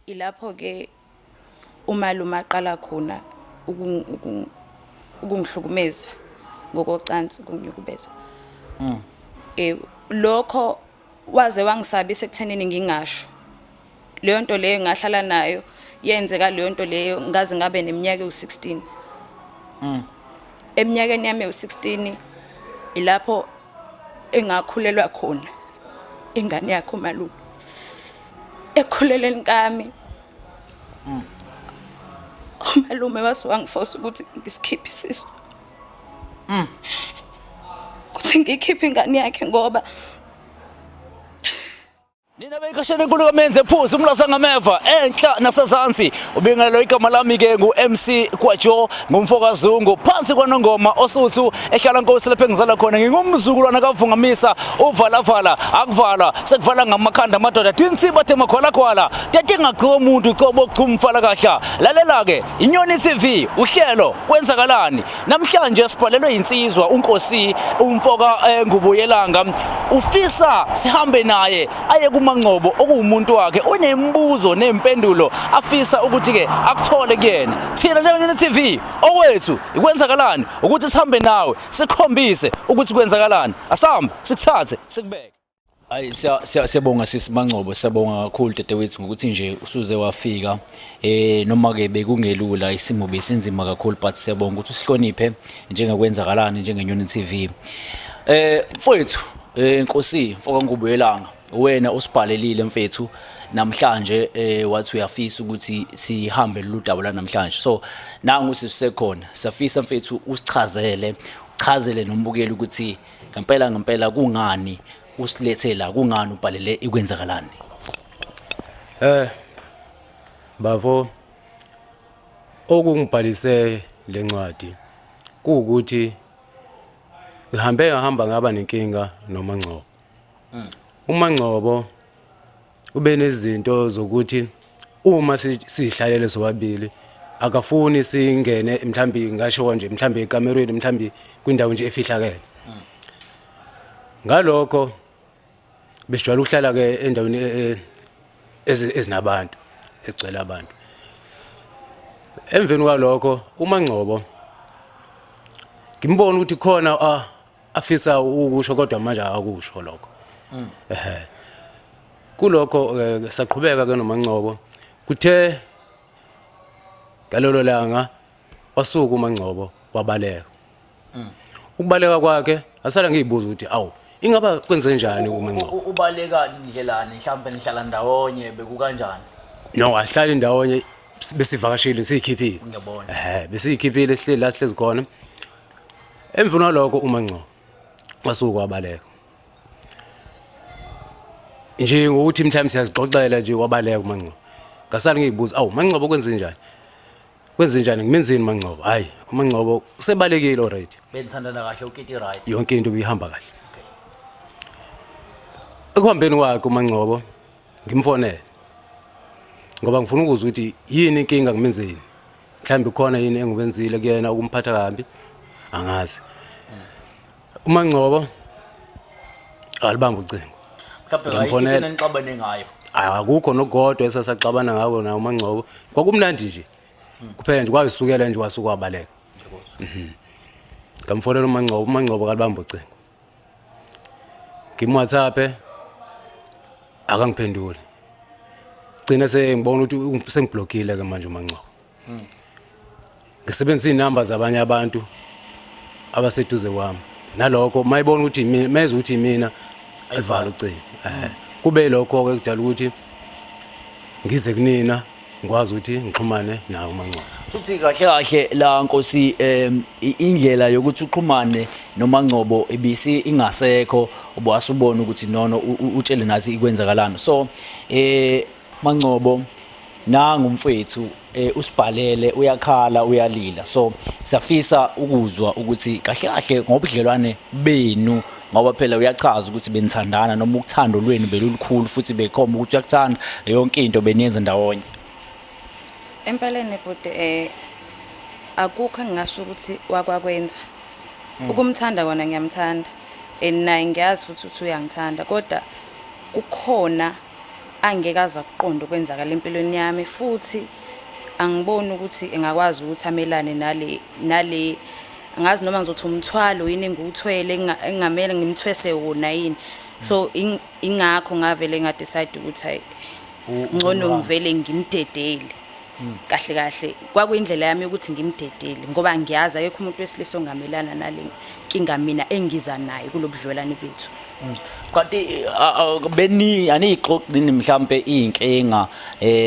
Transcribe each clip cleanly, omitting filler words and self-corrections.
ilapho ke umalume aqala khona ukungihlukumeza ngokocansi kunginyukubeza. Lokho waze wangisabisa ekuthenini ngingasho. Leyo nto leyo ngahlala nayo yenzeka leyo nto leyo ngaze ngabe neminyaka u16. Eminyakeni yami u16 ilapho engakhulelwa khona ingane yakhe umalume. Ekhuleleni kami umalume wangiforce ukuthi ngisikhiphe isisu. Kuthi ngikhiphe ingane yakhe ngoba nina beyikhashana enkulu kamenze ephuzi umlasa ngameva enhla nasezansi ubingelelo igama lami ke ngu-MC Kwajo ngumfokazungu phansi kwanongoma osuthu ehlala Nkosi lapho engizala khona ngingumzukulwana kavungamisa uvalavala akuvala sekuvala ngamakhanda amadoda tinsiba temakhwalakhwala tetingagqiwa umuntu cobo chumfala kahla lalela ke Inyoni TV uhlelo kwenzakalani namhlanje sibhalelwe insizwa uNkosi umfoka ngubuyelanga ufisa sihambe naye aye kuMangcobo okuwumuntu wakhe unembuzo nempendulo afisa ukuthi ke akuthole kuyena thina njengeNyoni TV okwethu ikwenzakalani ukuthi sihambe nawe sikhombise ukuthi kwenzakalani asambe sikuthathe sikubeke. Ayi siyabonga sisi Mangcobo siyabonga kakhulu dadewethu ngokuthi nje usuze wafika noma ke bekungelula isimo besinzima kakhulu but siyabonga ukuthi usihloniphe njengakwenzakalani njengeNyoni TV. Mfowethu Nkosi mfoka ngubuyelanga wena usibhalelile mfethu namhlanje wathi uyafisa ukuthi sihambe lolu la namhlanje so nangu sisekhona safisa mfethu usichazele uchazele nombukeli ukuthi ngempela kungani usilethe la kungani ubhalele ikwenzakalani. Bafo okungibhalise lencwadi kuukuthi ngihamba ngaba nenkinga noMangcobo. uMangcobo ube nezinto zokuthi uma sihlalele sobabili akafuni singene mhlambi ngasho nje mhlambi ekamerweni mhlambi kwindawo nje efihlakele. Ngalokho besijwayele ukuhlala ke endaweni ezinabantu egcwele abantu. Emveni kwalokho uMangcobo ngimbona ukuthi khona afisa ukusho kodwa manje akusho lokho. Kulokho saqhubeka ke noMangcobo kuthe galolo langa wasuka uMangcobo wabaleka. Ukubaleka kwakhe asala ngiyibuza ukuthi awu ingaba kwenze njani uMangcobo. Ubaleka indlelani mhlawumbe nihlala ndawonye bekukanjani? No ahlala indawonye besivakashile sikhiphile. Ngiyabona. Besikhiphile hlezi khona. Emvuna lokho uMangcobo wasuka wabaleka. Nje ukuthi mhlawumbe siyazixoxela nje wabaleka uMangcobo. Ngasala ngiyibuza awu Mangcobo kwenze njani? Kwenze njani ngimenzeni Mangcobo? Hayi uMangcobo usebalekile already. Benithandana kahle ukiti right. Yonke into bihamba kahle. Ekuhambeni kwakhe uMangcobo ngimfonela. Ngoba ngifuna ukuzwa ukuthi yini inkinga ngimenzeni. Mhlawumbe khona yini engibenzile kuyena ukumphatha kabi angazi. uMangcobo alibamba ucingo. Mhlawumbe nixabane ngayo. Akukho nogodwa esasaxabana ngawo na uMangcobo. Kwakumnandi nje. Kuphela nje kwasukela nje wasuka wabaleka. Ngamfonela uMangcobo kalibamba ucingo. Ngimwhatsapp akangiphenduli. Gcina sengibona ukuthi sengiblockile ke manje uMangcobo. Ngisebenzisa inamba zabanye abantu abaseduze kwami. Nalokho mayibona ukuthi meza ukuthi mina alivala ucingo. Kube lokho ke kudala ukuthi ngize kunina ngikwazi ukuthi ngixhumane nawe uMangcobo. Futhi kahle la Nkosi indlela yokuthi uxhumane noMangcobo ibisi ingasekho ubasubona ukuthi nono utshele nathi ikwenzakalana. So Mangcobo nangu mfethu usibhalele uyakhala uyalila so siyafisa ukuzwa ukuthi kahle ngobudlelwane benu ngoba phela uyachaza ukuthi benithandana noma ukuthando lwenu belulukhulu futhi bekhoma ukuthi uyakuthanda yonke into beniyenza ndawonye. Empeleni bude akukho engingasho ukuthi wakwakwenza. Ukumthanda kona ngiyamthanda naye ngiyazi futhi ukuthi uyangithanda kodwa kukhona angeke aze akuqonda okwenzakala empilweni yami futhi angiboni ukuthi engakwazi ukuthi amelane nale angazi noma ngizothi umthwalo yini engiwuthwele engamele ngimthwese wona yini so ingakho ngavele ngadecide ukuthi hayi ngcono ngivele ngimdedele kahle kahle kwakuyindlela yami ukuthi ngimdedele ngoba ngiyazi akekho umuntu wesilisa ongamelana nale nkinga mina engiza naye kulobudlelwane bethu. Kanti beni anixoxini mhlambe inkinga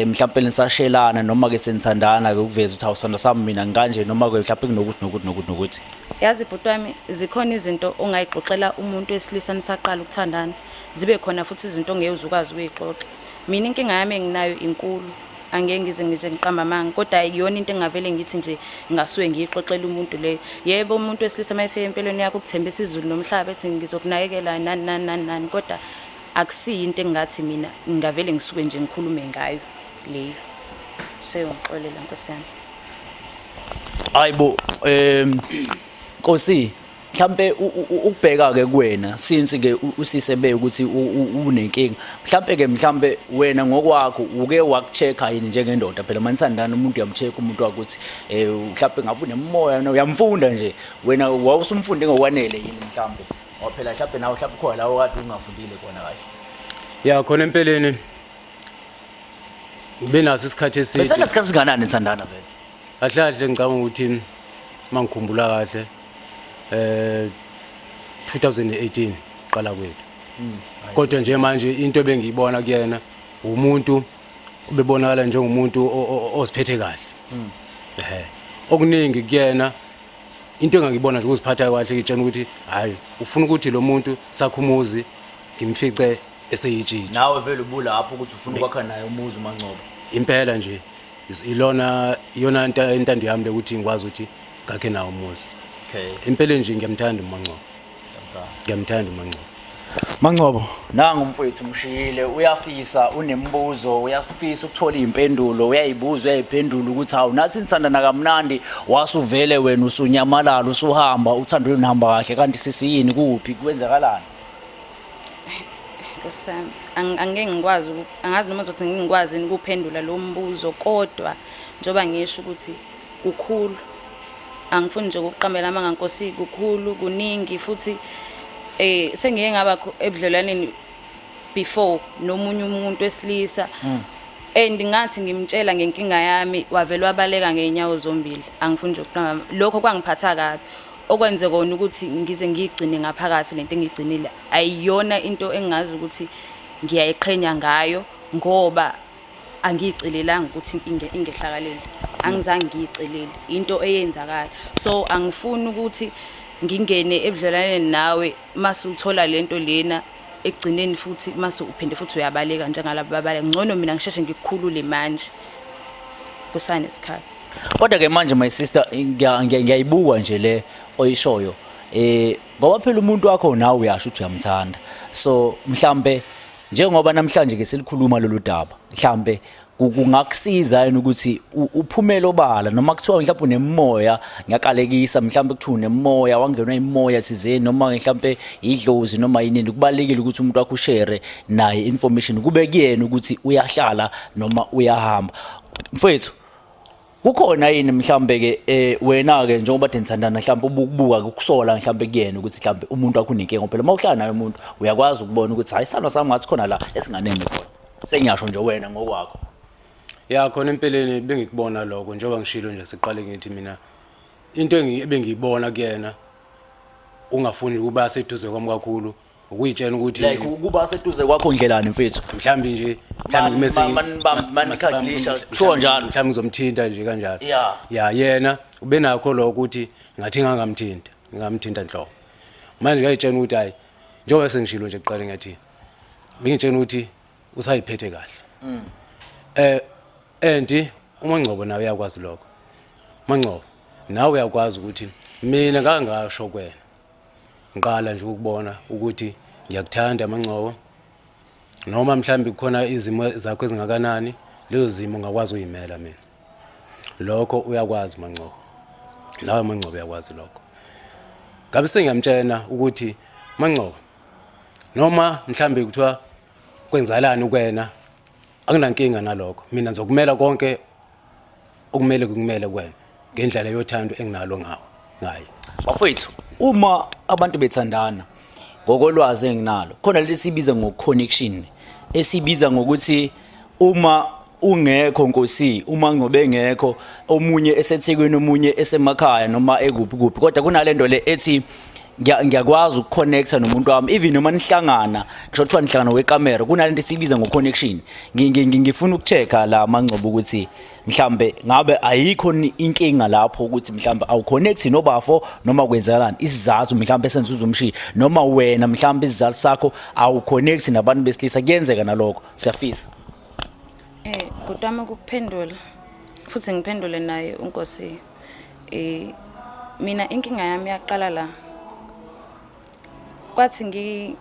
mhlambe lisashelana noma ke senithandana ke ukuveza ukuthi awusanda sami mina nganje noma ke mhlambe kunokuthi yazi bhuti wami zikhona izinto ongayixoxela umuntu wesilisa nisaqala ukuthandana zibe khona futhi izinto ongeke uzukwazi ukuyixoxa. Mina inkinga yami enginayo inkulu angeke ngize ngiqamba amanga kodwa ayiyona into engavele ngithi nje ngasuke ngiyixoxela umuntu leyo. Yebo umuntu wesilisa mayefika empilweni yakho ukuthembisa izulu nomhlaba ethi ngizokunakekela nani kodwa akusiyo into engathi mina ngavele ngisuke nje ngikhulume ngayo leyo. Seyongixolela Nkosi yami. Hayibo Nkosi mhlambe ukubheka ke kuwena since ke usisebe ukuthi unenkinga mhlambe wena ngokwakho uke wakuchecka yini njengendoda phela manithandana umuntu uyamchecka umuntu wakho ukuthi mhlambe ngabe unemoya uyamfunda nje wena wawusumfunde ngokwanele yini mhlambe waphela mhlambe nawe mhlambe khona lawo kade ungafundile kona kahle ya khona empeleni benaso isikhathi eside bese isikhathi singanani nithandana vele kahle ngicabanga ukuthi mangikhumbula kahle 2018 qala kwethu kodwa nje manje into bengiyibona kuyena umuntu ubebonakala njengomuntu osiphethe kahle okuningi kuyena into engangibona nje ukuziphatha kahle ngitshena ukuthi hayi ufuna ukuthi lo muntu sakhumuzi ngimfice eseyijiji nawe vele ubulapho ukuthi ufuna ukwakha naye umuzi uMaNgcobo impela nje iyona intando yami ukuthi ngikwazi ukuthi ngakhe nawo umuzi. Okay. Impela nje ngiyamthanda uMaNgcobo. Ngiyamthanda uMaNgcobo. Mangcobo, nangu mfowethu umshiyile uyafisa unembuzo uyasifisa ukuthola impendulo uyayibuza uyayiphendula ukuthi hawu nathi nithandana kamnandi wasuvele wena usunyamalala usuhamba uthando lunihamba kahle kanti sisiyini kuphi kwenzakalani Nkosami angeke ngikwazi angazi noma uzothi ngingikwazi ukuphendula lo mbuzo kodwa njoba ngisho ukuthi kukhulu angifuni nje ukuqambela amanga Nkosi kukhulu kuningi futhi sengike ngaba ebudlelwaneni before nomunye umuntu wesilisa ngathi ngimtshela ngenkinga yami wavela wabaleka ngeenyawo zombili angifuni nje ukuqamba lokho kwangiphatha kabi okwenze kona ukuthi ngize ngigcine ngaphakathi lento engigcinile ayiyona into engazi ukuthi ngiyayiqhenya ngayo ngoba angicilelanga ukuthi inkinga ingehlakalele angizange ngiyicelele into eyenzakala so angifuni ukuthi ngingene ebudlelwaneni nawe mase uthola lento lena egcineni futhi mase uphinde futhi uyabaleka njengalabo babaleka ngcono mina ngisheshe ngikukhulule manje kusane isikhathi kodwa ke manje my sister ngiyayibuka nje le oyishoyo ngoba phela umuntu wakho nawe uyasho ukuthi uyamthanda so mhlambe njengoba namhlanje ke silikhuluma lolu daba mhlambe kungakusiza yini ukuthi uphumelo bala noma kuthiwa mhlawumbe unemoya ngiyakalekisa mhlawumbe kuthi unemoya wangenwa imoya thizeni noma mhlawumbe idlozi noma yini kubalekile ukuthi umuntu wakho ushare naye information kube kuyena ukuthi uyahlala noma uyahamba mfowethu kukhona yini mhlawumbe ke wena ke njengoba nithandana mhlawumbe ubukubuka ukusola mhlawumbe kuyena ukuthi mhlawumbe umuntu wakho unenkinga phela mawuhlala naye umuntu uyakwazi ukubona ukuthi hayi sano sami ngathi khona la esinganeme khona sengiyasho nje wena ngokwakho ya khona empeleni bengikubona lokho njengoba ngishilo nje siqale ngithi mina into ebengiyibona kuyena ungafuni ukuba seduze kwami kakhulu ukuyitshela ukuthi like ukuba seduze kwakho ndlelani mfethu mhlambi nje mhlambi mase manikadlisha kusho njalo mhlambi ngizomthinta nje kanjalo ya yena ube nakho lokho ukuthi ngathi ngingamthinta nhlobo manje ngayitshela ukuthi hayi njengoba sengishilo nje kuqale ngathi bengitshela ukuthi usayiphethe kahle uMaNgcobo nawe uyakwazi lokho maNgcobo nawe uyakwazi ukuthi mina ngangasho kwena ngiqala nje ukubona ukuthi ngiyakuthanda maNgcobo noma mhlambi kukhona izimo zakho ezingakanani lezo zimo ngakwazi uyimela mina lokho uyakwazi maNgcobo nawe maNgcobo uyakwazi lokho ngabe sengiyamtshela ukuthi maNgcobo noma mhlambi kuthiwa kwenzalani kuwena anginankinga nalokho mina ngizokumela konke okumele kumele kwena ngendlela yothando enginalo ngayo. Bafowethu, uma abantu bethandana ngokolwazi enginalo khona leli sibiza ngo-connection esibiza ngokuthi uma ungekho Nkosi, uma ngobe ngekho omunye eseThekwini omunye esemakhaya noma ekuphi kuphi, kodwa kunalento le ethi ngiyakwazi ukukonnecta nomuntu wami even noma nihlangana ngisho kuthiwa nihlangana wekamera, kunalento esibiza ngo-connection. Ngifuna ukuchecka la mangcobo ukuthi mhlambe ngabe ayikho inkinga lapho ukuthi mhlambe awuconnecti nobafo noma kwenzakalani isizathu mhlambe esenza uzumshiya noma wena mhlambe isizathu sakho awuconnecti nabantu besilisa, kuyenzeka nalokho. Siyafisa Kodwa ukuphendula futhi ngiphendule naye uNkosi. Mina inkinga yami yaqala la. Kwathi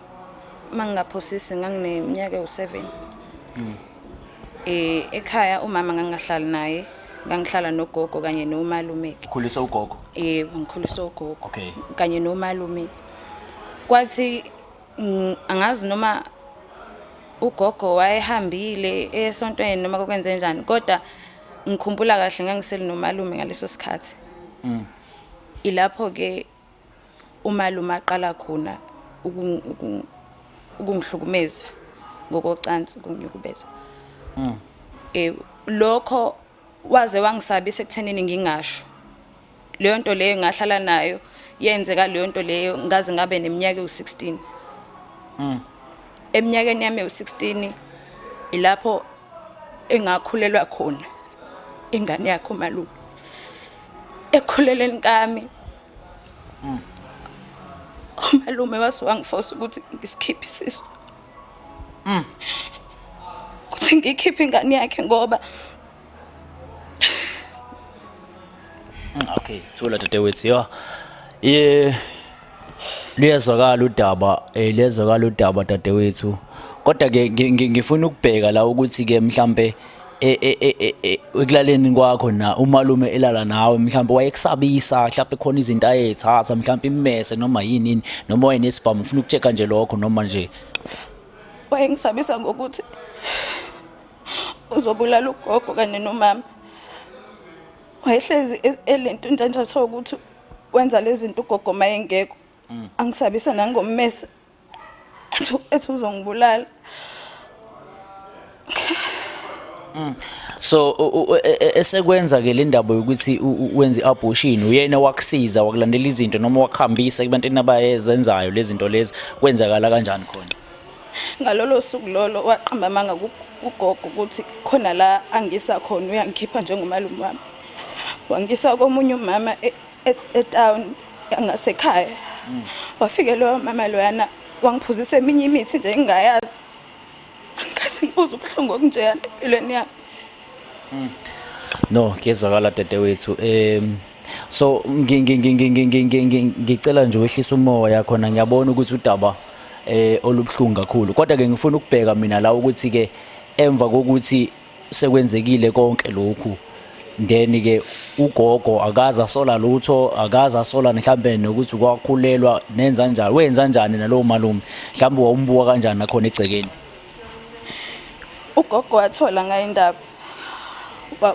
mangingaphosisi ngangineminyaka u7. Ekhaya umama ngangahlala naye, ngangihlala nogogo kanye nomalume. khulisa ugogo. Yebo, ngikhulisa ugogo. Okay. Kanye nomalume. Kwathi angazi noma ugogo wayehambile esontweni noma kokwenze njani, kodwa ngikhumbula kahle ngangisele nomalume ngaleso sikhathi. Ilapho ke umalume aqala khona ukungihlukumeza ngokocansi, kunginyukubeza. Lokho waze wangisabisa ekuthenini ngingasho. Leyo nto leyo ngahlala nayo yenzeka, leyo nto leyo ngaze ngabe neminyaka u16. Eminyakeni yami u16 ilapho engakhulelwa khona ingane yakho malume. Ekhuleleni kami umalume wangiforce ukuthi ngisikhiphe isisu. Kuthi ngikhiphe ingane yakhe ngoba Okay, thula dadewethu. Liyezwakala udaba dadewethu. Kodwa ke ngifuna ukubheka la ukuthi ke mhlambe ekulaleni kwakho na umalume elala nawe mhlambe wayekusabisa, mhlambe khona izinto ayethatha mhlambe immese noma yini noma wayenesibhamu, ufuna ukuchecka nje lokho noma nje wayengisabisa ngokuthi uzobulala ugogo kanye nomama. Wayehlezi elento ntantsha ukuthi wenza lezi zinto ugogo mayengekho. Angisabisa nangommese ethi uzongibulala. So esekwenza ke le ndaba ukuthi wenze abortion, uyena wakusiza wakulandela izinto noma wakuhambisa kubanteni abayenzayo lezi zinto lezi, kwenzakala kanjani khona? Ngalolo suku lolo waqamba amanga kugogo ukuthi khona la angisa khona uyangikhipha njengomalume wami. Wangisa komunye umama etown ngasekhaya. Wafike lo mama loyana wangiphuzisa eminye imithi nje engingayazi. Ngase ngibuza ubuhlungu okunjeyana empilweni yami. No, kezwakala dadewethu. So ngicela nje wehlisa umoya khona, ngiyabona ukuthi udaba olubhlungu kakhulu, kodwa ke ngifuna ukubheka mina la ukuthi ke emva kokuthi sekwenzekile konke lokhu, then ke ugogo akaza sola lutho, akaza sola mhlambe nokuthi kwakhulelwa nenza njani, wenza njani nalowo malume, mhlambe wawumbuka kanjani nakhona egcekeni? Ugogo wathola ngayo indaba,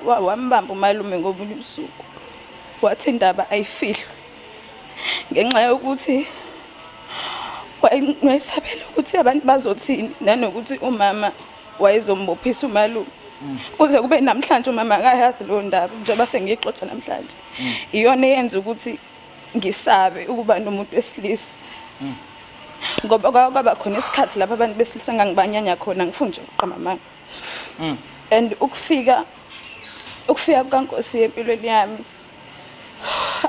wambamba umalume ngobunye ubusuku, wathi indaba ayifihlwe ngenxa yokuthi wayesabela ukuthi abantu bazothini, nanokuthi umama wayezombophisa umalume. Kuze kube namhlanje umama akayazi leyo ndaba, njengoba sengiyixoxa namhlanje. Iyona eyenza ukuthi ngisabe ukuba nomuntu wesilisa. Ngoba kwaba khona isikhathi lapha abantu besilisa ngangibanyanya khona, ngifuna nje ukuqamba amanga. And ukufika kukaNkosi empilweni yami,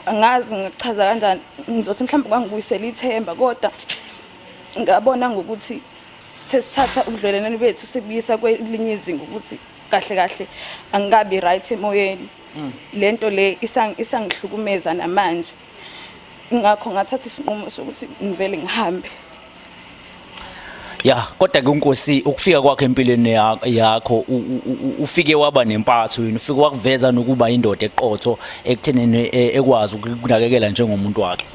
angazi ngichaza kanjani, ngizothi mhlawumbe kwangibuyisela ithemba, kodwa ngabona ngokuthi sesithatha ubudlelwane bethu sibuyisa kwelinye izinga, ukuthi kahle kahle angikabi right emoyeni. Lento le isangihlukumeza namanje, ngakho ngathatha isinqumo sokuthi ngivele ngihambe. Ya, kodwa ke uNkosi ukufika kwakhe empilweni yakho ufike waba nempatho yini, ufike wakuveza nokuba indoda eqotho ekutheneni ekwazi ukunakekela njengomuntu wakhe.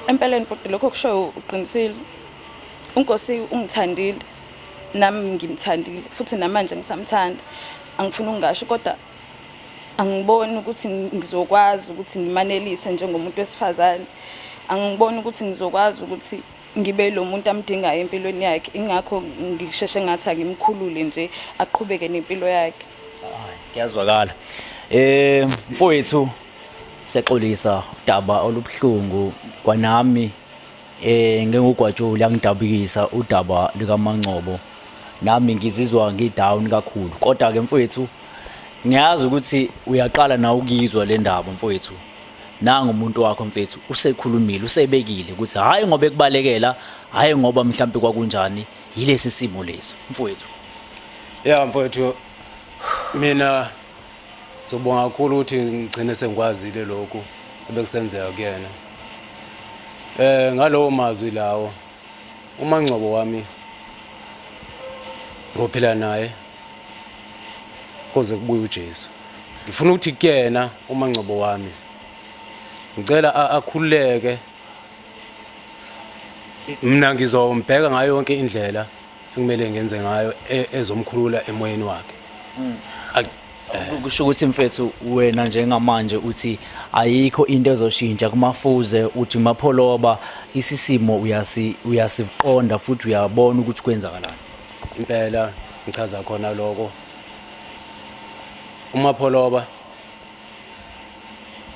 Empeleni kodwa lokho kusho uqinisile. uNkosi ungithandile nami ngimthandile futhi namanje ngisamthanda. Angifuni ukungasho kodwa angiboni ukuthi ngizokwazi ukuthi ngimanelise njengomuntu wesifazane. Angiboni ukuthi ngizokwazi ukuthi ngibe lo muntu amdingayo empilweni yakhe. Ingakho ngisheshe ngathi angimkhulule nje aqhubeke nempilo yakhe. Kuyazwakala. Mfowethu sexolisa udaba olubuhlungu kwanami ngengugwatshuli yangidabukisa udaba likaMaNgcobo. Nami ngizizwa ngidown kakhulu. Kodwa ke mfowethu ngiyazi ukuthi uyaqala na ukuyizwa le ndaba mfowethu. Nanga umuntu wakho mfethu usekhulumile usebekile ukuthi hayi ngoba ekubalekela hayi ngoba mhlambe kwakunjani yilesi simo leso mfowethu. Yeah mfowethu mina sobonga kakhulu ukuthi ngigcine sengikwazile lokho ebekusenzeka kuyena. Ngalowo mazwi lawo uMaNgcobo wami ngophila naye koze kubuye uJesu. Ngifuna ukuthi kuyena uMaNgcobo wami ngicela akhululeke. Mina ngizombheka ngayo yonke indlela ekumele ngenze ngayo ezomkhulula emoyeni wakhe. Kusho ukuthi mfethu wena njengamanje uthi ayikho into ezoshintsha kumafuze uthi mapholoba isisimo uyasiqonda futhi uyabona ukuthi kwenzakalani. Impela ngichaza khona lokho. uMapholoba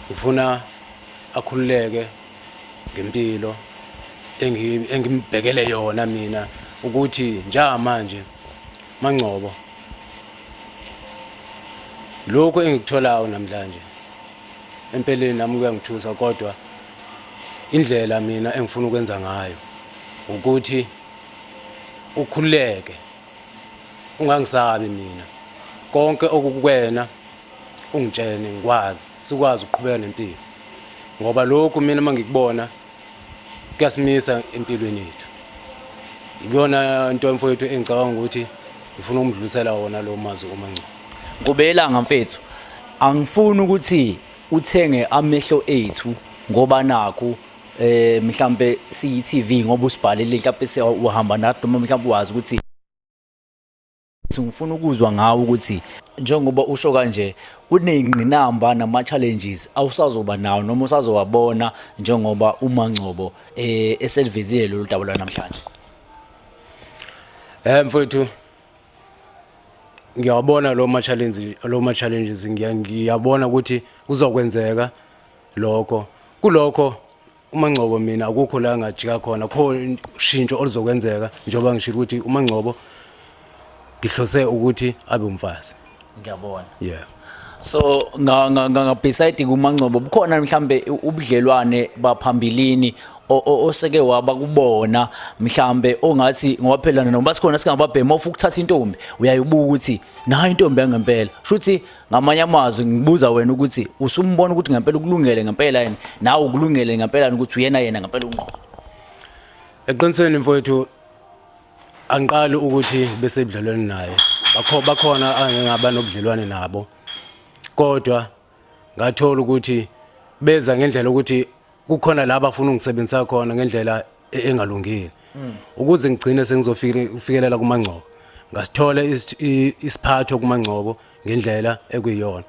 ufuna akhululeke ngempilo engimbhekele yona mina ukuthi njengamanje maNgcobo lokho engikutholayo namhlanje empeleni nami kuyangithusa kodwa indlela mina engifuna ukwenza ngayo ukuthi ukhululeke ungangisabi mina konke okukwena ungitshene ngikwazi sikwazi ukuqhubeka nempilo ngoba lokho mina mangikubona kuyasimisa empilweni yethu ikona into mfowethu engicabanga ukuthi ngifuna ukumdlulisela wona lo mazwi uMaNgcobo. Ngubelanga mfethu angifuni ukuthi uthenge amehlo ethu ngoba nakho mhlambe siyi-TV ngoba usibhalele mhlambe sihamba nathi noma mhlambe wazi ukuthi ngifuna ukuzwa ngawo ukuthi njengoba usho kanje kuneyingqinamba nama-challenges awusazoba nawo noma usazowabona njengoba uMaNgcobo eselivezile lolu daba lwanamhlanje. Mfowethu ngiyabona lo ma-challenges ngiyabona ukuthi kuzokwenzeka lokho kulokho uMaNgcobo mina akukho la ngajika khona kho ushintsho oluzokwenzeka njengoba ngishilo ukuthi uMaNgcobo ngihlose ukuthi abe umfazi. Ngiyabona. Yeah. So beside kuMaNgcobo bukhona mhlambe ubudlelwane baphambilini oseke waba kubona mhlambe ongathi ngoba phela noma sikhona singababhema ufuna ukuthatha intombi uyayibuka ukuthi nayo intombi yangempela shuthi ngamanye amazwi ngibuza wena ukuthi usumbona ukuthi ngempela ukulungele ngempela yini nawe ukulungele ngempela ukuthi yena ngempela unqobo. Eqinisweni mfowethu angiqali ukuthi bese budlelwane naye bakhona angaba nobudlelwane nabo kodwa ngathola ukuthi beza ngendlela ukuthi kukhona la abafuna ungisebenzisa khona ngendlela engalungile ukuze ngigcine sengizofikelela kuMaNgcobo ngasithola isiphatho kuMaNgcobo ngendlela ekuyiyona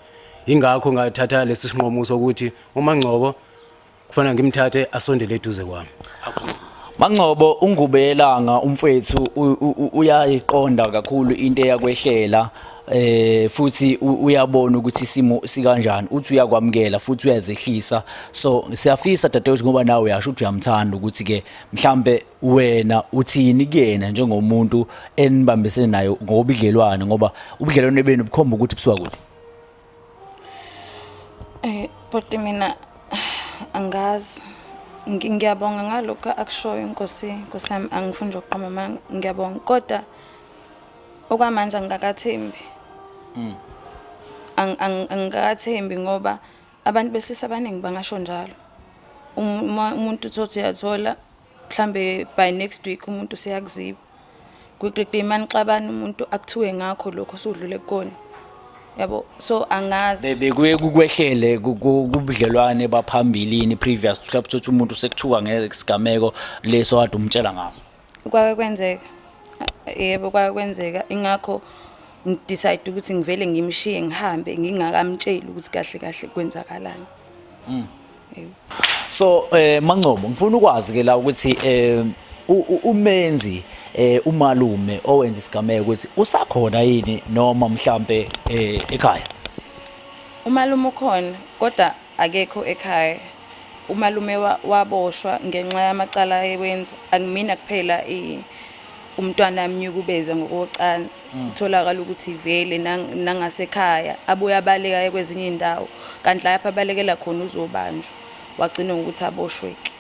ingakho ngathatha lesi sinqumo sokuthi uMaNgcobo kufanele ngimthathe asondele eduze kwami. maNgcobo ungubelanga umfethu uyayiqonda kakhulu into eyakwehlela futhi uyabona ukuthi isimo sikanjani uthi uyakwamukela futhi uyazehlisa so siyafisa dadewethu ngoba nawe uyasho ukuthi uyamthanda ukuthi ke mhlambe wena uthini kuyena njengomuntu enibambisene nayo ngobudlelwane ngoba ubudlelwane benu bukhomba ukuthi busuka kude. But mina angazi ngiyabonga ngalokho akushoyo inkosi yami angifuni nje ukuqamba amanga ngiyabonga kodwa okwamanje angakathembi. Angikathembi ngoba abantu besilisa abaningi bangasho njalo. Umuntu uthi uyathola mhlambe by next week umuntu useyakuziba. Kwiqimani xabana umuntu akuthiwe ngakho lokho osudlule kukona. Yabo so angazi bekuye kukwehlele kubudlelwane baphambilini previous mhlawumbe umuntu sekuthuka ngesigameko leso kade umtshela ngaso. Kwake kwenzeka Yebo kwakwenzeka ingakho ngidecide ukuthi ngivele ngimshiye ngihambe ngingakamtsheli ukuthi kahle kahle kwenzakalani. Yebo. So Mangcobo ngifuna ukwazi ke la ukuthi umenzi umalume owenza isigameko ukuthi usakhona yini noma mhlambe ekhaya. Umalume ukhona kodwa akekho ekhaya. Umalume waboshwa ngenxa yamacala ayewenza angimina kuphela umntwana amnyukubeza ngokocansi. Utholakala ukuthi vele nangasekhaya abuya abaleka kwezinye indawo kanti lapha abalekela khona uzobanjwa wagcina ukuthi aboshweke.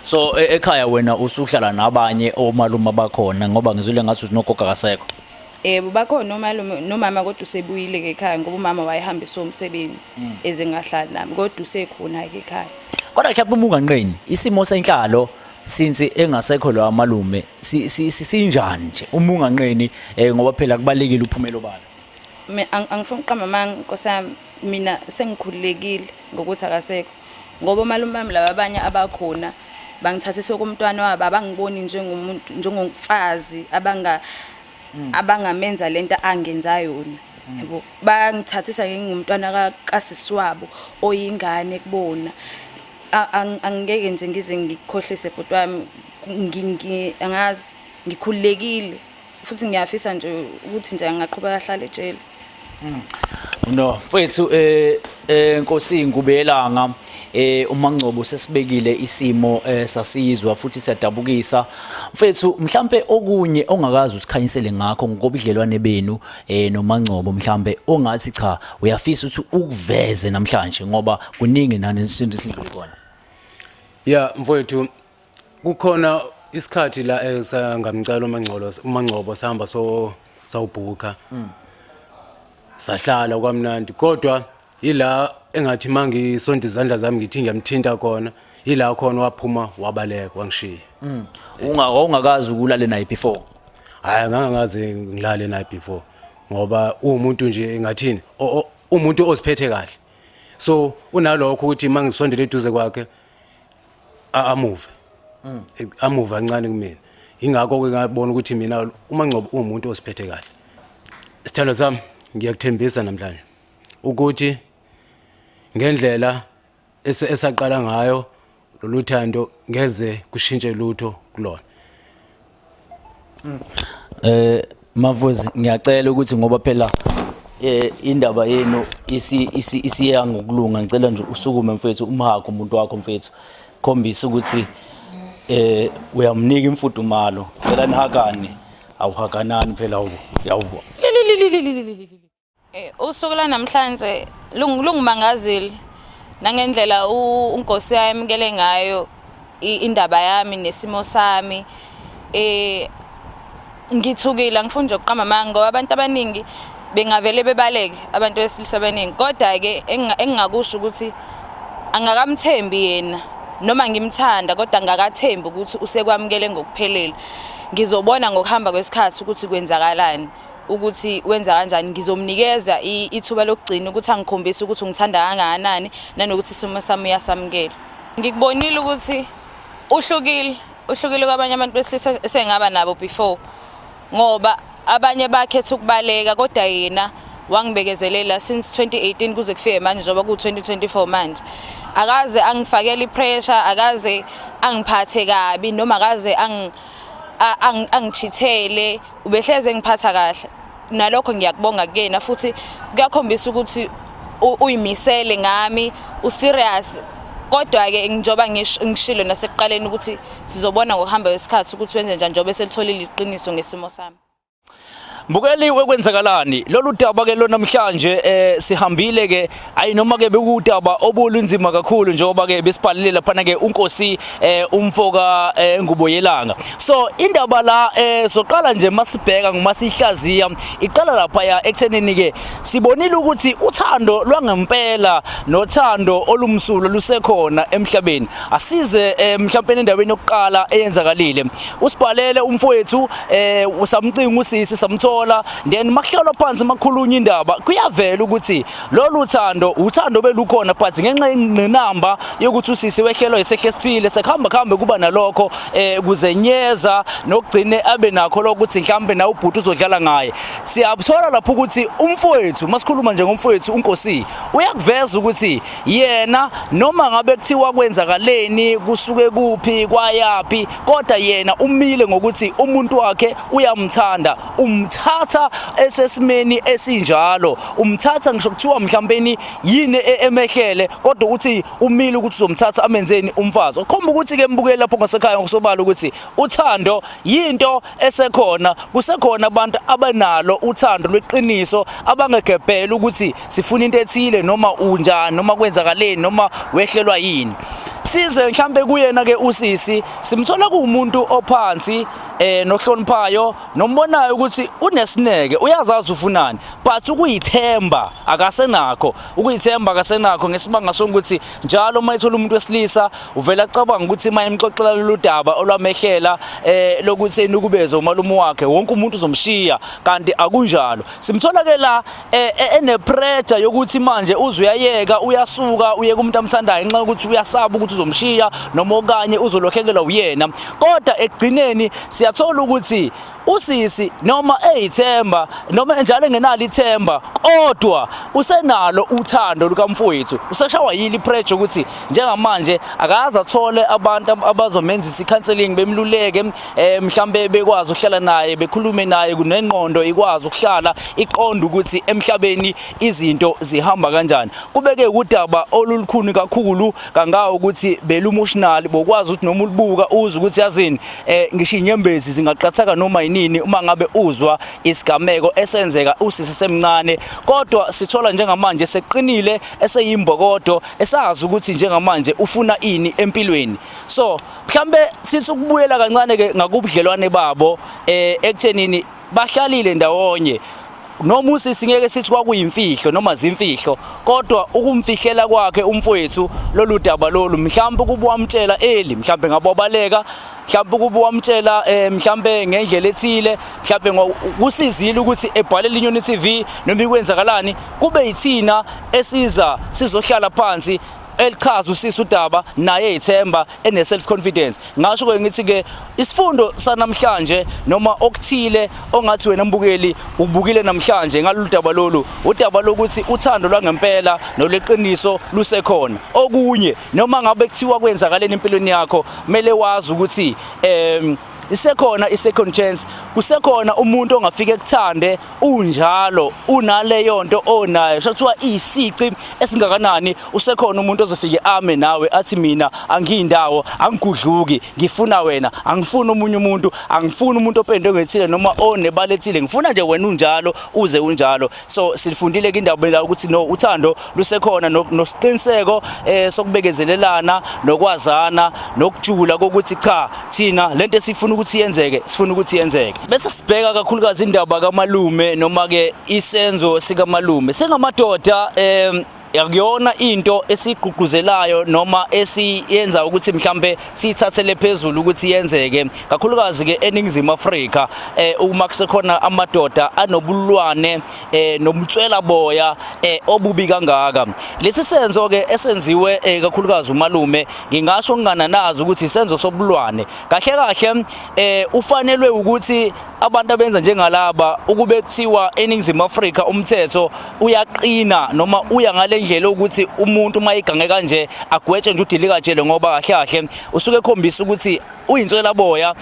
So ekhaya wena usuhlala nabanye omalume abakhona ngoba ngizwile ngathi usinogogo akasekho. Yebo bakhona omalume nomama kodwa usebuyile ekhaya ngoba umama wayehambisa umsebenzi eze ngahlali nami kodwa usekhona ke ekhaya. Kodwa mhlawumbe umunganqeni isimo senhlalo since engasekho lo malume sinjani nje umunganqeni ngoba phela kubalekile uphumelo balo. Angifuni uqamba manga nkosami mina sengikhululekile ngokuthi akasekho ngoba omalume bami laba abanye abakhona bangithathe sokumntwana wabo abangiboni njengomuntu njengomfazi abangamenza lento angenza yona. Yebo bangithathisa ngingumntwana kaSiswabo oyingane kubona. Angeke nje ngize ngikhohlise bhuti wami angazi ngikhululekile futhi ngiyafisa nje ukuthi nje ngaqhubeka kahlale ejele. No mfethu Nkosi Ngubelanga uMangcobo sesibekile isimo sasizwa futhi siyadabukisa mfethu mhlambe okunye ongakazi usikhanyisele ngakho ngobudlelwane benu noMangcobo mhlambe ongathi cha uyafisa ukuthi ukuveze namhlanje ngoba kuningi nani isinto esidlule khona. Yeah mfowethu kukhona isikhathi la esangamcela uMangcobo sihamba sawubhuka sahlala kwamnandi kodwa ila engathi mangisonda izandla zami ngithi ngiyamthinta khona ila khona waphuma wabaleka wangishiya. Ungakazi ukulale naye before? Hayi ngangaze ngilale naye before ngoba umuntu nje ngathini umuntu osiphethe kahle so unalokho ukuthi mangisondele eduze kwakhe amuve kancane kumina ingakho ke ngabona ukuthi mina uMangcobo umuntu osiphethe kahle. Isithelo sami ngiyakuthembisa namhlanje ukuthi ngendlela esaqala ngayo loluthando ngeze kushintshe lutho kulona. Mavuzi ngiyacela ukuthi ngoba phela indaba yenu isiya ngokulunga ngicela nje usukume mfethu umhakho umuntu wakho mfethu khombisa ukuthi uyamnika imfudumalo phela nihakane awuhakanani phela yawubo. Usuku la namhlanje lungimangazile nangendlela uNkosi ayamkele ngayo indaba yami nesimo sami. Ngithukile angifuni nje ukuqamba manga ngoba abantu abaningi bengavele bebaleke abantu besilisa abaningi kodwa ke engingakusho ukuthi angakamthembi yena noma ngimthanda kodwa angakathembi ukuthi usekwamukele ngokuphelele. Ngizobona ngokuhamba kwesikhathi ukuthi kwenzakalani ukuthi wenza kanjani ngizomnikeza ithuba lokugcina ukuthi angikhombise ukuthi ngithanda kangakanani nanokuthi isimo sami uyasamukela. Ngikubonile ukuthi uhlukile kwabanye abantu besilisa esengaba nabo before ngoba abanye bakhetha ukubaleka kodwa yena wangibekezelela since 2018 kuze kufike manje njengoba ku 2024 manje. Akaze angifakele ipressure, akaze angiphathe kabi noma akaze angichithele, ubehleze ngiphatha kahle. Nalokho ngiyakubonga kuyena futhi kuyakhombisa ukuthi uyimisele ngami, userious. Kodwa ke njengoba ngishilo nasekuqaleni ukuthi sizobona ngokuhamba kwesikhathi ukuthi wenze njani njengoba selitholile iqiniso ngesimo sami. Mbukeliwe kwenzakalani lolu daba ke lo namhlanje sihambile ke ayinoma ke bekudaba obulunzima kakhulu njengoba ke besibhalile lapha ke uNkosi umfoka Ngubelanga. So indaba la soqala nje masibheka ngomasihlaziya iqala lapha ya ekuthenini ke sibonile ukuthi uthando lwangempela nothando olumsulwa lusekhona emhlabeni. Asize mhlawumbe endaweni yokuqala eyenzakalile. Usibhalele umfowethu usamcinga usisi samthola, then makuhlolwa phansi makhulunywa indaba kuyavela ukuthi lolu uthando belukhona but ngenxa yenqinamba yokuthi usisi wehlelwa isehlo esithile sekuhamba kuba nalokho kuzenyeza nokugcine abe nakho lokuthi mhlawumbe na ubhuti uzodlala ngaye. Siyabuthola lapho ukuthi umfowethu masikhuluma nje ngomfowethu uNkosi uyakuveza ukuthi yena noma ngabe kuthiwa kwenzakaleni kusuke kuphi kwayapi kodwa yena umile ngokuthi umuntu wakhe uyamthanda, umthatha esesimeni esinjalo, umthatha ngisho kuthiwa mhlawumbe yini emehlele kodwa uthi umile ukuthi uzomthatha amenzeni umfazi. Ukhomba ukuthi ke mbukeli lapho ngasekhaya ngokusobala ukuthi uthando yinto esekhona, kusekhona abantu abanalo uthando lweqiniso abangegebhela ukuthi sifuna into ethile noma unjani noma kwenzakaleni noma wehlelwa yini. Size mhlambe kuyena ke usisi simthola kuumuntu ophansi nohloniphayo nombonayo ukuthi unesineke, uyazazi ufunani but ukuyithemba akasenakho, ngesibanga sokuthi njalo mayithola umuntu wesilisa uvela acabanga ukuthi mayemxoxela lolu daba olwamehlela lokuthi enukubeze umalume wakhe wonke umuntu uzomshiya, kanti akunjalo. Simthola ke la enepressure yokuthi manje uzuyayeka uyasuka uye kumuntu amthandayo ngenxa ukuthi uyasaba ukuthi uzomshiya noma okanye uzolohlekelwa uyena, kodwa ekugcineni siyathola ukuthi usisi noma eyithemba noma njalo engenalo ithemba kodwa usenalo uthando lukamfowethu, useshawa yili pressure ukuthi njengamanje akaze athole abantu abazomenzisa icounseling bemluleke mhlambe bekwazi ukuhlala naye bekhulume naye kunengqondo ikwazi ukuhlala iqonda ukuthi emhlabeni izinto zihamba kanjani. Kubeke udaba olulukhuni kakhulu kangawo ukuthi belumotional bokwazi ukuthi noma ulibuka uze ukuthi yazini ngisho inyembezi zingaqathaka noma nini uma ngabe uzwa isigameko esenzeka usisi semncane, kodwa sithola njengamanje seqinile eseyimbokodo esazi ukuthi njengamanje ufuna ini empilweni. So mhlambe sithi ukubuyela kancane ke ngakubudlelwane babo ekuthenini bahlalile ndawonye noma usisi ngeke sithi kwakuyimfihlo noma zimfihlo kodwa ukumfihlela kwakhe umfowethu lolu daba lolu mhlawumbe kuba wamtshela mhlawumbe ngabobaleka, mhlawumbe kuba wamtshela mhlawumbe ngendlela ethile, mhlawumbe kusizile ukuthi ebhalele iNyoni TV noma ikwenzakalani kube yithina esiza sizohlala phansi elichaza usisi udaba naye ithemba ene self confidence. Ngasho ke ngithi ke isifundo sanamhlanje noma okuthile ongathi wena mbukeli ubukile namhlanje ngalolu daba lolu udaba lokuthi uthando lwangempela noleqiniso lusekhona. Okunye noma ngabe kuthiwa kwenzakaleni empilweni yakho kumele wazi ukuthi isekhona i-second chance, kusekhona umuntu ongafike kuthande unjalo unaleyo nto onayo shakuthiwa isici esingakanani, usekhona umuntu ozofike ame nawe athi mina angiyindawo angigudluki ngifuna wena, angifuni omunye umuntu, angifuni umuntu opendwe ngethile noma onebalethile, ngifuna nje wena unjalo uze unjalo. So silifundile ke indaba la ukuthi no uthando lusekhona nosiqiniseko sokubekezelelana nokwazana nokujula kokuthi cha thina lento esifuna ukuthi yenzeke. Bese sibheka kakhulukazi indaba kaMalume noma ke isenzo sikaMalume sengamadoda yakuyona into esigqugquzelayo noma esiyenza ukuthi mhlambe sithathele phezulu ukuthi yenzeke kakhulukazi ke eNingizimu Afrika uma kusekhona amadoda anobulwane nomtswela boya obubi kangaka. Lesi senzo ke esenziwe kakhulukazi uMalume ngingasho ngingananazi ukuthi isenzo sobulwane kahle ufanelwe ukuthi abantu abenza njengalaba ukube kuthiwa eNingizimu Afrika umthetho uyaqina noma uya ngale ndlela ukuthi umuntu mayigange kanje agwetshe nje udilika tshele ngoba kahle usuke ekhombisa ukuthi uyintswela boya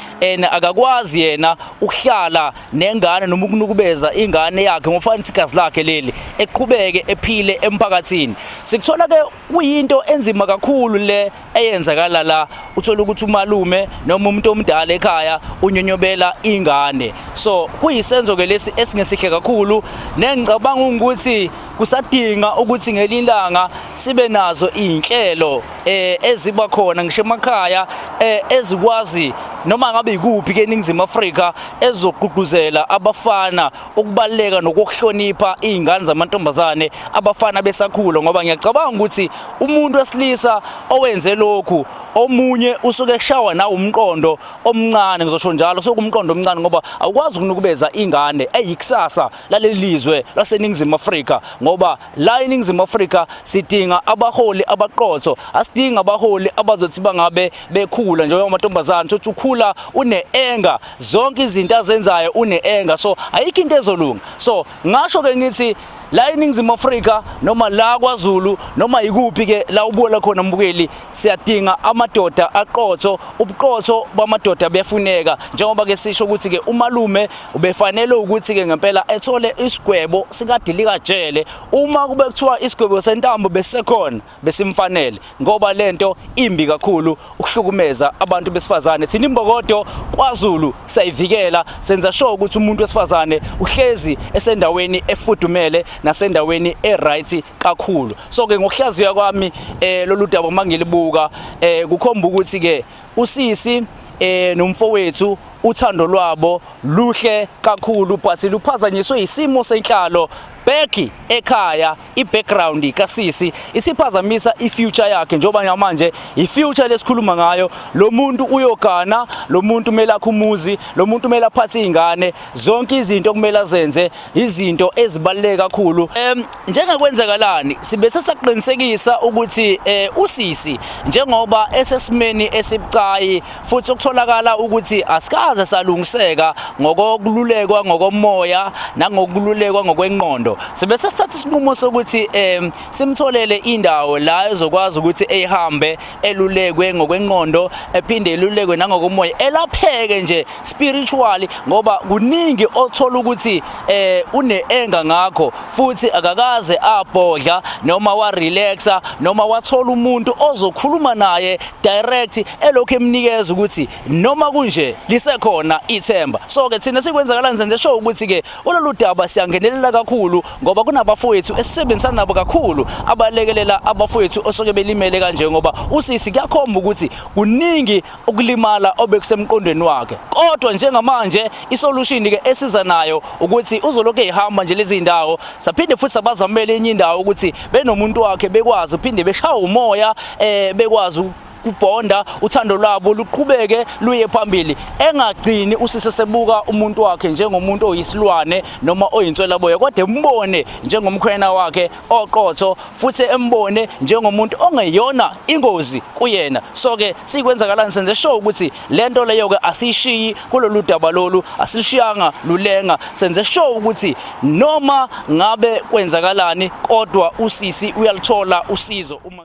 akakwazi yena ukuhlala nengane noma ukunukubeza ingane yakhe ngofanele igazi lakhe leli eqhubeke ephile emphakathini. Sikuthola ke kuyinto enzima kakhulu le eyenzakala la, uthola ukuthi uMalume noma umuntu omdala ekhaya unyonyobela ingane. So kuyisenzo ke lesi esingesihle kakhulu nengicabanga ukuthi kusadinga ukuthi ngelilanga sibe nazo izinhlelo eziba khona ngisho emakhaya ezikwazi noma ngabe ikuphi ke eNingizimu Afrika ezogqugquzela abafana ukubaleka nokuhlonipha izingane zamantombazane abafana besakhula, ngoba ngiyacabanga ukuthi umuntu wesilisa owenze lokhu omunye usuke eshawa na umqondo omncane, ngizosho njalo sokumqondo omncane ngoba awukwazi ukunukubeza ingane eyikusasa lalelizwe laseNingizimu Afrika, ngoba la eNingizimu Afrika sidinga abaholi abaqotho, asidinga abaholi abazothi bangabe bekhula njengoba amantombazane sothi ukhula une-enga, zonke izinto azenzayo une-enga, so ayikho into ezolunga. So ngasho ke ngithi la eNingizimu Afrika noma la kwaZulu noma ikuphi ke la ubuka khona mbukeli, siyadinga amadoda aqotho. Ubuqotho bamadoda buyafuneka, njengoba ke sisho ukuthi ke umalume ubefanele ukuthi ke ngempela ethole isigwebo sikadilika jele. Uma kube kuthiwa isigwebo sentambo besekhona besimfanele, ngoba lento imbi kakhulu ukuhlukumeza abantu besifazane. Thina imbokodo kwaZulu sayivikela, senza sure ukuthi umuntu wesifazane uhlezi esendaweni efudumele nasendaweni eright kakhulu. So ke ngokuhlaziya kwami lolu daba mangilibuka kukhomba ukuthi ke usisi nomfowethu uthando lwabo luhle kakhulu, but luphazanyiswe isimo senhlalo back ekhaya. I-background kasisi isiphazamisa i-future yakhe, njengoba manje i-future lesikhuluma ngayo, lo muntu uyogana, lo muntu kumele akhe umuzi, lo muntu kumele aphathe izingane, zonke izinto kumele azenze izinto ezibaluleke kakhulu. Njengakwenzakalani sibe sesaqinisekisa ukuthi usisi njengoba esesimeni esibucayi futhi ukutholakala ukuthi asikaze salungiseka ngokululekwa ngokomoya nangokululekwa ngokwenqondo, sibe sesithatha isinqumo sokuthi simtholele indawo la ezokwazi ukuthi ehambe elulekwe ngokwenqondo, ephinde elulekwe nangokomoya, elapheke nje spiritually, ngoba kuningi othola ukuthi une-enga ngakho futhi akakaze abhodla noma wa-relaxa noma wathola umuntu ozokhuluma naye direct elokhu emnikeza ukuthi noma kunje lisekhona ithemba. So ke thina sikwenzakalani senze sure ukuthi ke ulolu daba siyangenelela kakhulu, ngoba kunabafowethu esisebenzisana nabo kakhulu abalekelela abafowethu osoke belimele kanje, ngoba usisi kuyakhomba ukuthi kuningi ukulimala obekusemqondweni wakhe. Kodwa njengamanje isolution ke esiza nayo ukuthi uzolokhu ehamba nje lezi ndawo, saphinde futhi sabazamela enye indawo ukuthi benomuntu wakhe bekwazi uphinde beshaya umoya, bekwazi kubonda uthando lwabo luqhubeke luye phambili, engagcini usisesebuka umuntu wakhe njengomuntu oyisilwane noma oyinswelaboya, kodwa embone njengomkhwena wakhe oqotho futhi embone njengomuntu ongeyona ingozi kuyena. So ke sikwenzakalani senze sure ukuthi lento leyo ke asishiyi kulolu daba lolu, asishiyanga lulenga, senze sure ukuthi noma ngabe kwenzakalani kodwa usisi uyalithola usizo uma